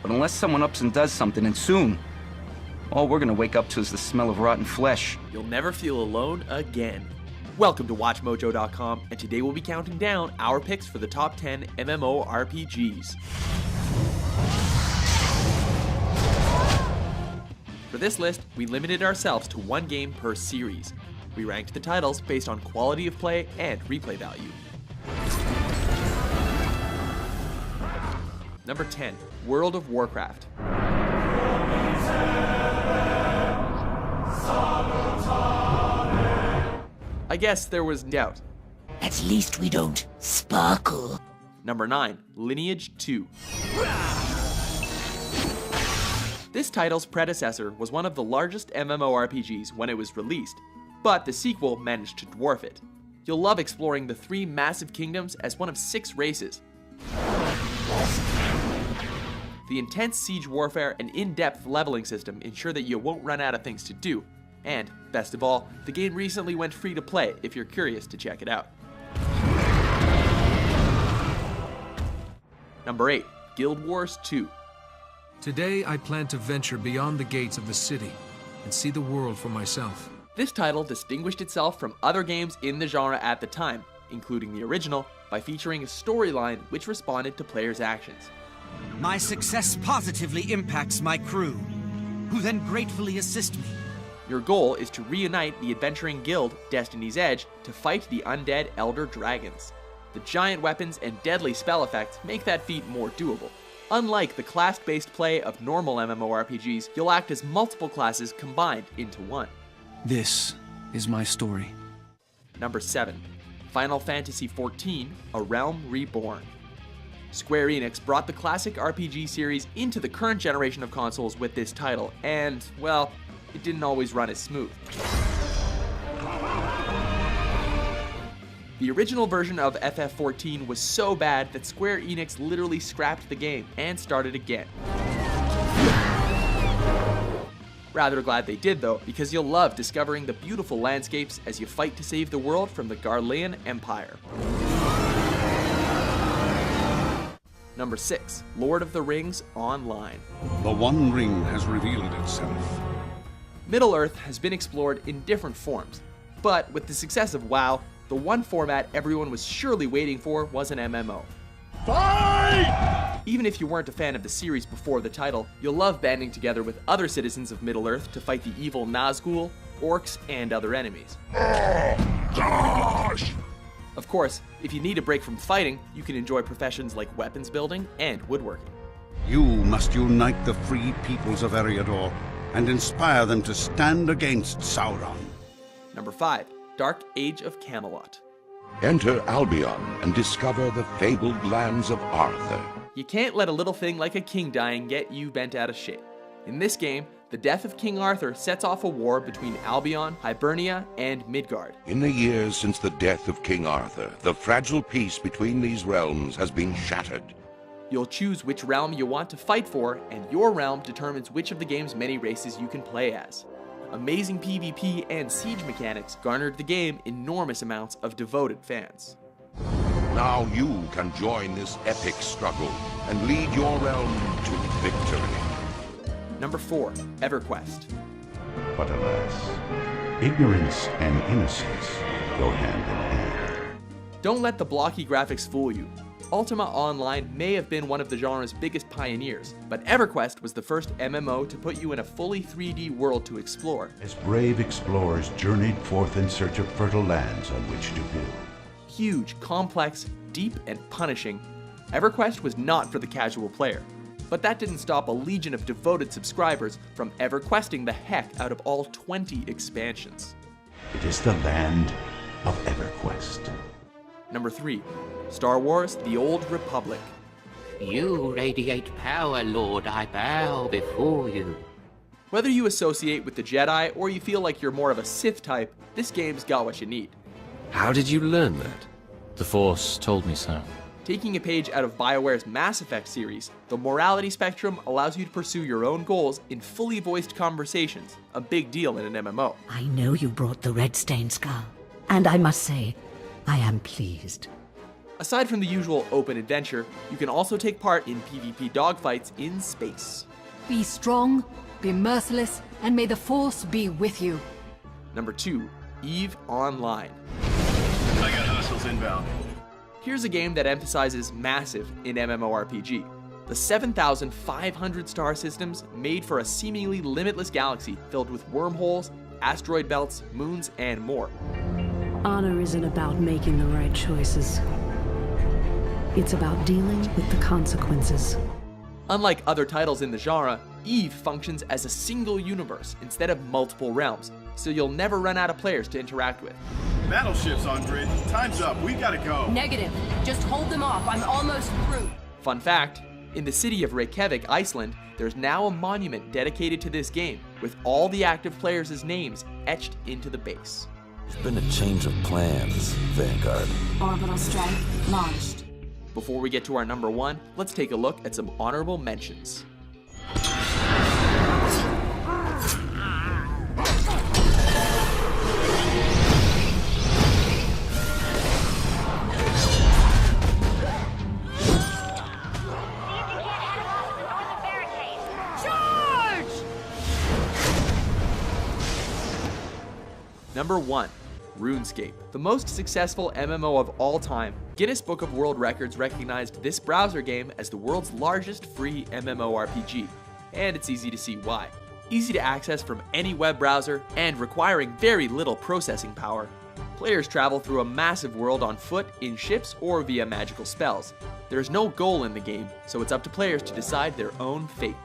But unless someone ups and does something, and soon, all we're gonna wake up to is the smell of rotten flesh. You'll never feel alone again. Welcome to WatchMojo.com, and today we'll be counting down our picks for the top 10 MMORPGs. For this list, we limited ourselves to one game per series. We ranked the titles based on quality of play and replay value. Number 10, World of Warcraft. I guess there was doubt. At least we don't sparkle. Number 9, Lineage II. This title's predecessor was one of the largest MMORPGs when it was released, but the sequel managed to dwarf it. You'll love exploring the 3 massive kingdoms as one of 6 races. The intense siege warfare and in-depth leveling system ensure that you won't run out of things to do, and, best of all, the game recently went free to play if you're curious to check it out. Number 8, Guild Wars 2. Today I plan to venture beyond the gates of the city and see the world for myself. This title distinguished itself from other games in the genre at the time, including the original, by featuring a storyline which responded to players' actions. My success positively impacts my crew, who then gratefully assist me. Your goal is to reunite the adventuring guild, Destiny's Edge, to fight the undead Elder Dragons. The giant weapons and deadly spell effects make that feat more doable. Unlike the class-based play of normal MMORPGs, you'll act as multiple classes combined into one. This is my story. Number 7, Final Fantasy XIV, A Realm Reborn. Square Enix brought the classic RPG series into the current generation of consoles with this title, and, well, it didn't always run as smooth. The original version of FF14 was so bad that Square Enix literally scrapped the game and started again. Rather glad they did though, because you'll love discovering the beautiful landscapes as you fight to save the world from the Garlean Empire. Number 6, Lord of the Rings Online. The One Ring has revealed itself. Middle-earth has been explored in different forms, but with the success of WoW, the one format everyone was surely waiting for was an MMO. Fight! Even if you weren't a fan of the series before the title, you'll love banding together with other citizens of Middle-earth to fight the evil Nazgul, orcs, and other enemies. Gosh! Of course, if you need a break from fighting, you can enjoy professions like weapons building and woodworking. You must unite the free peoples of Eriador and inspire them to stand against Sauron. Number 5, Dark Age of Camelot. Enter Albion and discover the fabled lands of Arthur. You can't let a little thing like a king dying get you bent out of shape. In this game, the death of King Arthur sets off a war between Albion, Hibernia, and Midgard. In the years since the death of King Arthur, the fragile peace between these realms has been shattered. You'll choose which realm you want to fight for, and your realm determines which of the game's many races you can play as. Amazing PvP and siege mechanics garnered the game enormous amounts of devoted fans. Now you can join this epic struggle and lead your realm to victory. Number 4, EverQuest. But alas, ignorance and innocence go hand in hand. Don't let the blocky graphics fool you. Ultima Online may have been one of the genre's biggest pioneers, but EverQuest was the first MMO to put you in a fully 3D world to explore. As brave explorers journeyed forth in search of fertile lands on which to build. Huge, complex, deep, and punishing, EverQuest was not for the casual player. But that didn't stop a legion of devoted subscribers from EverQuesting the heck out of all 20 expansions. It is the land of EverQuest. Number 3, Star Wars: The Old Republic. You radiate power, Lord. I bow before you. Whether you associate with the Jedi or you feel like you're more of a Sith type, this game's got what you need. How did you learn that? The Force told me so. Taking a page out of BioWare's Mass Effect series, the morality spectrum allows you to pursue your own goals in fully voiced conversations, a big deal in an MMO. I know you brought the red stain skull, and I must say, I am pleased. Aside from the usual open adventure, you can also take part in PvP dogfights in space. Be strong, be merciless, and may the Force be with you. Number 2, EVE Online. I got hostiles inbound. Here's a game that emphasizes massive in MMORPG. The 7,500 star systems made for a seemingly limitless galaxy filled with wormholes, asteroid belts, moons, and more. Honor isn't about making the right choices. It's about dealing with the consequences. Unlike other titles in the genre, EVE functions as a single universe instead of multiple realms, so you'll never run out of players to interact with. Battleships on grid. Time's up. We gotta go. Negative. Just hold them off. I'm almost through. Fun fact, in the city of Reykjavik, Iceland, there's now a monument dedicated to this game, with all the active players' names etched into the base. There's been a change of plans, Vanguard. Orbital strike launched. Before we get to our number 1, let's take a look at some honorable mentions. Number 1, RuneScape. The most successful MMO of all time, Guinness Book of World Records recognized this browser game as the world's largest free MMORPG, and it's easy to see why. Easy to access from any web browser, and requiring very little processing power. Players travel through a massive world on foot, in ships, or via magical spells. There's no goal in the game, so it's up to players to decide their own fate.